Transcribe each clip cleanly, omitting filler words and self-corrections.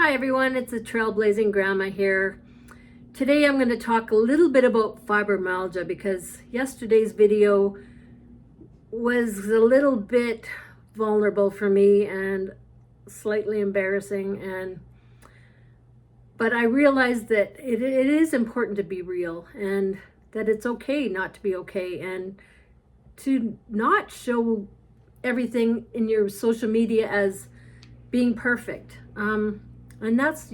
Hi everyone, it's the Trailblazing Grandma here. Today I'm going to talk a little bit about fibromyalgia because yesterday's video was a little bit vulnerable for me and slightly embarrassing, but I realized that it is important to be real and that it's okay not to be okay and to not show everything in your social media as being perfect. And that's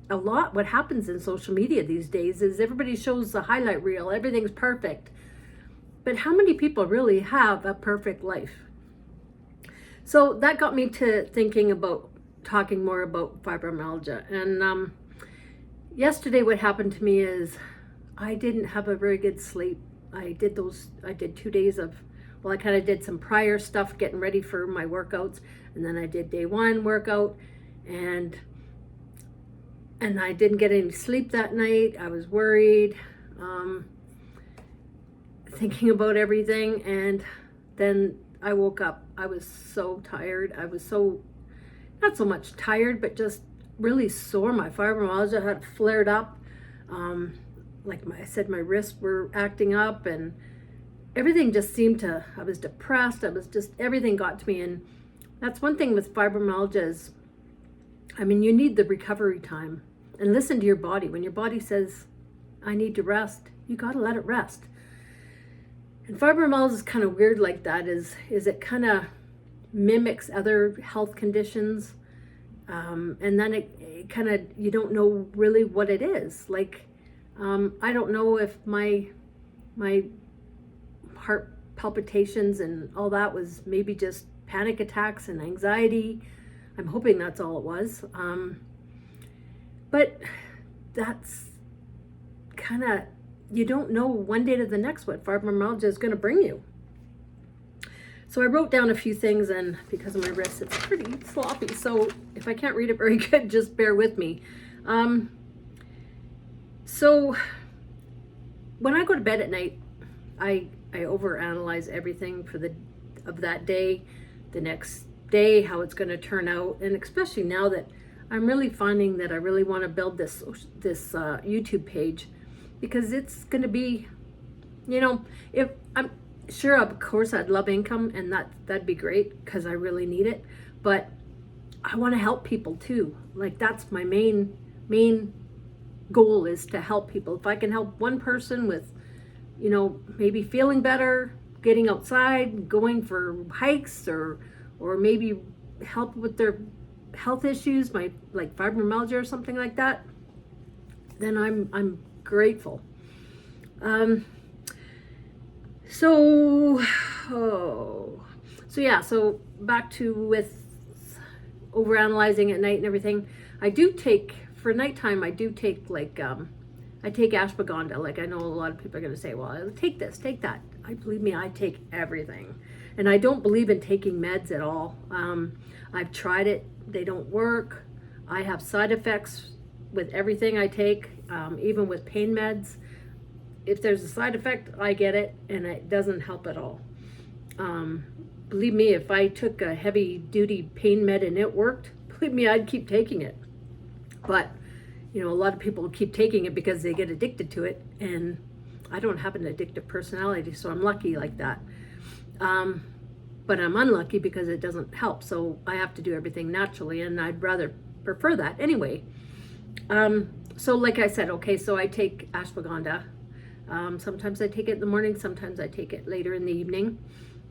a lot what happens in social media these days is everybody shows the highlight reel, everything's perfect. But how many people really have a perfect life? So that got me to thinking about talking more about fibromyalgia. And yesterday what happened to me is I didn't have a very good sleep. I did 2 days of, well, I kind of did some prior stuff getting ready for my workouts, and then I did day one workout, and I didn't get any sleep that night. I was worried, thinking about everything, and then I woke up. I was so tired. I was so, not so much tired, but just really sore. My fibromyalgia had flared up. Like I said, my wrists were acting up, and everything just seemed to, I was depressed. I was just, everything got to me. And that's one thing with fibromyalgia is, I mean, you need the recovery time. And listen to your body. When your body says, I need to rest, you got to let it rest. And fibromyalgia is kind of weird like that, is it kind of mimics other health conditions. And then it kind of, you don't know really what it is. Like, I don't know if my heart palpitations and all that was maybe just panic attacks and anxiety. I'm hoping that's all it was. But that's kind of, you don't know one day to the next what fibromyalgia is going to bring you. So I wrote down a few things, and because of my wrists, it's pretty sloppy. So if I can't read it very good, just bear with me. So when I go to bed at night, I overanalyze everything of that day, the next day, how it's going to turn out, and especially now that I'm really finding that I really want to build this YouTube page, because it's going to be, if I'm sure, of course, I'd love income, and that'd be great because I really need it. But I want to help people too. Like, that's my main goal, is to help people. If I can help one person with, maybe feeling better, getting outside, going for hikes, or maybe help with their health issues, like fibromyalgia or something like that, then I'm grateful. So back to with overanalyzing at night and everything. I do take, for nighttime, I do take I take ashwagandha. Like, I know a lot of people are going to say, well, I'll take this, take that. Believe me, I take everything. And I don't believe in taking meds at all. I've tried it. They don't work. I have side effects with everything I take, even with pain meds. If there's a side effect, I get it, and it doesn't help at all. Believe me, if I took a heavy-duty pain med and it worked, believe me, I'd keep taking it. But, a lot of people keep taking it because they get addicted to it, and I don't have an addictive personality, so I'm lucky like that. But I'm unlucky because it doesn't help, so I have to do everything naturally, and I'd rather prefer that anyway. So like I said, okay, so I take ashwagandha. Sometimes I take it in the morning, sometimes I take it later in the evening.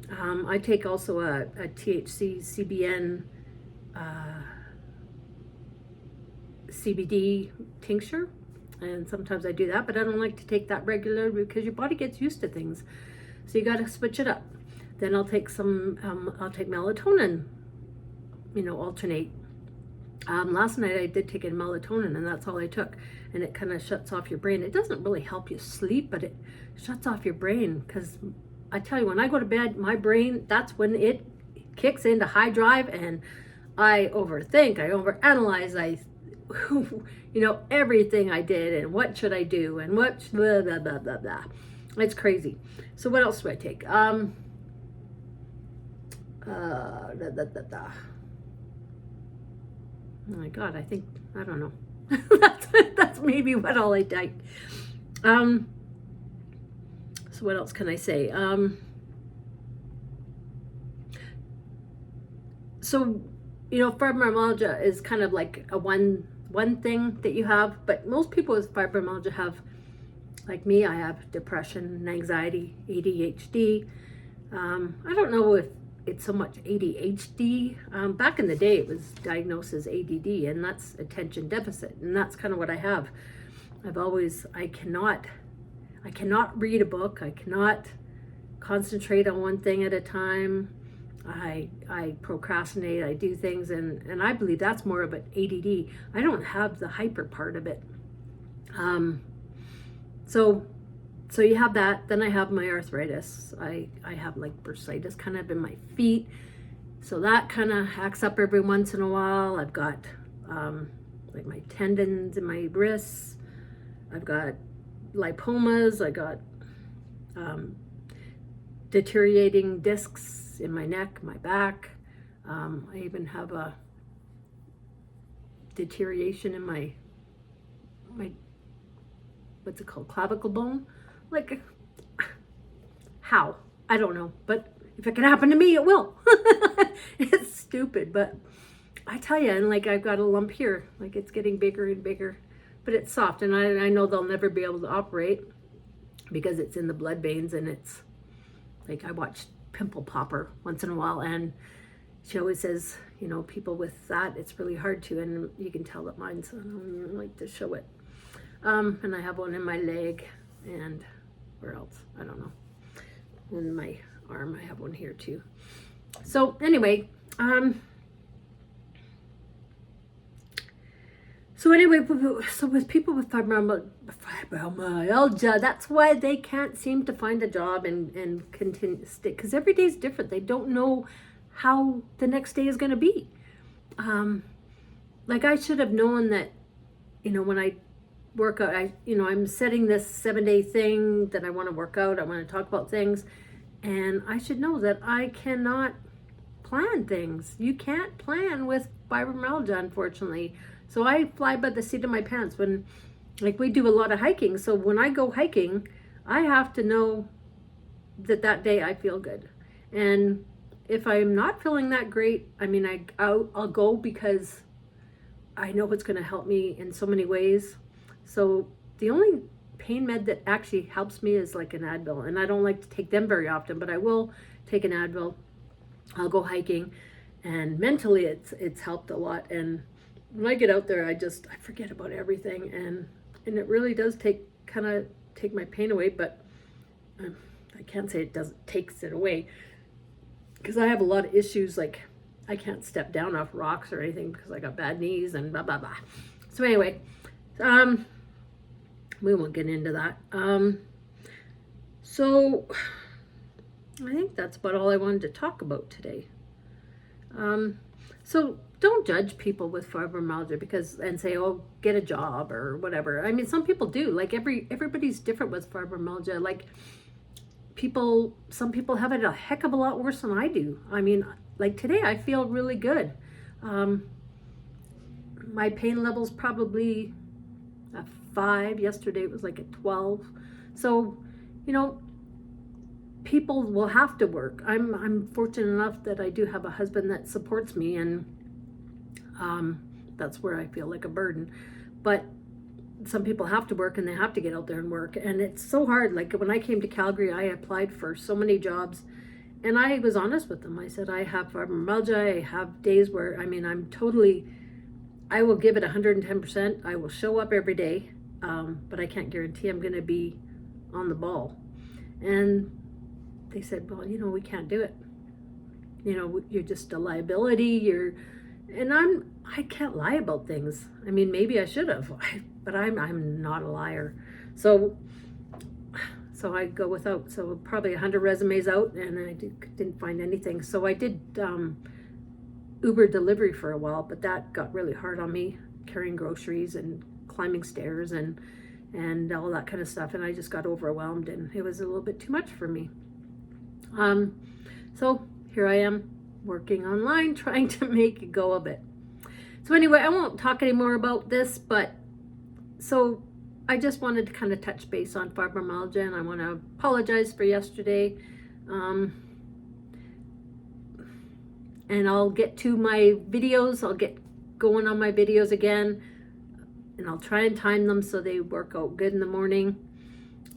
I take also a THC, CBN, CBD tincture, and sometimes I do that, but I don't like to take that regularly because your body gets used to things. So you got to switch it up. Then I'll take I'll take melatonin, alternate. Last night I did take a melatonin, and that's all I took. And it kind of shuts off your brain. It doesn't really help you sleep, but it shuts off your brain. Because I tell you, when I go to bed, my brain, that's when it kicks into high drive, and I overthink, I overanalyze, everything I did, and what should I do, and what, blah, blah, blah, blah, blah. It's crazy. So what else do I take? Oh my God, I don't know. That's maybe what all I like. So what else can I say? So, fibromyalgia is kind of like a one thing that you have, but most people with fibromyalgia have, like me, I have depression, anxiety, ADHD. I don't know if it's so much ADHD. Back in the day, it was diagnosed as ADD, and that's attention deficit, and that's kind of what I have. I cannot read a book. I cannot concentrate on one thing at a time. I procrastinate. I do things, and I believe that's more of an ADD. I don't have the hyper part of it. So you have that. Then I have my arthritis. I have like bursitis kind of in my feet. So that kind of acts up every once in a while. I've got like my tendons in my wrists. I've got lipomas. I got deteriorating discs in my neck, my back. I even have a deterioration in my what's it called, clavicle bone. Like, how? I don't know, but if it can happen to me, it will. It's stupid, but I tell you, and like I've got a lump here, like it's getting bigger and bigger, but it's soft, and I know they'll never be able to operate because it's in the blood veins, and it's like I watch Pimple Popper once in a while, and she always says, people with that, it's really hard to, and you can tell that mine's, I don't even like to show it. And I have one in my leg, and where else? I don't know. In my arm, I have one here too. So anyway, so with people with fibromyalgia, that's why they can't seem to find a job and continue to stick, because every day is different. They don't know how the next day is going to be. Like I should have known that, when I work out, I'm setting this 7-day thing that I want to work out. I want to talk about things, and I should know that I cannot plan things. You can't plan with fibromyalgia, unfortunately. So I fly by the seat of my pants when, like, we do a lot of hiking. So when I go hiking, I have to know that day I feel good. And if I'm not feeling that great, I'll go because I know it's going to help me in so many ways. So the only pain med that actually helps me is like an Advil, and I don't like to take them very often, but I will take an Advil. I'll go hiking, and mentally it's helped a lot. And when I get out there, I forget about everything, and it really does take my pain away. But I can't say takes it away, because I have a lot of issues, like I can't step down off rocks or anything because I got bad knees and blah blah blah. So anyway, we won't get into that. So I think that's about all I wanted to talk about today. So don't judge people with fibromyalgia and say, oh, get a job or whatever. Some people do. Like everybody's different with fibromyalgia. Like some people have it a heck of a lot worse than I do. Like today I feel really good. My pain level's probably a 5. Yesterday it was like a 12. So, people will have to work. I'm fortunate enough that I do have a husband that supports me, and that's where I feel like a burden. But some people have to work, and they have to get out there and work, and it's so hard. Like when I came to Calgary, I applied for so many jobs, and I was honest with them. I said, I have fibromyalgia. I have days where, I will give it 110%. I will show up every day, but I can't guarantee I'm going to be on the ball. And they said, well, we can't do it. You're just a liability. I can't lie about things. Maybe I should have, but I'm not a liar. So I go without. So probably 100 resumes out, and I didn't find anything. So I did Uber delivery for a while, but that got really hard on me, carrying groceries and climbing stairs and all that kind of stuff. And I just got overwhelmed, and it was a little bit too much for me. So here I am working online, trying to make a go of it. So anyway, I won't talk anymore about this, but so I just wanted to kind of touch base on fibromyalgia, and I want to apologize for yesterday. And I'll get to my videos. I'll get going on my videos again, and I'll try and time them so they work out good in the morning.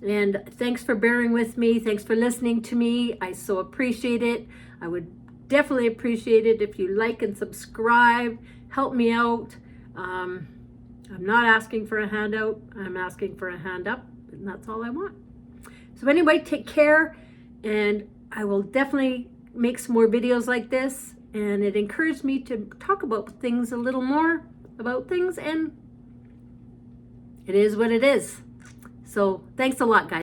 And thanks for bearing with me. Thanks for listening to me. I so appreciate it. I would definitely appreciate it if you like and subscribe. Help me out. I'm not asking for a handout. I'm asking for a hand up, and that's all I want. So anyway, take care, and I will definitely make some more videos like this. And it encouraged me to talk about things a little more, about things, and it is what it is. So thanks a lot, guys.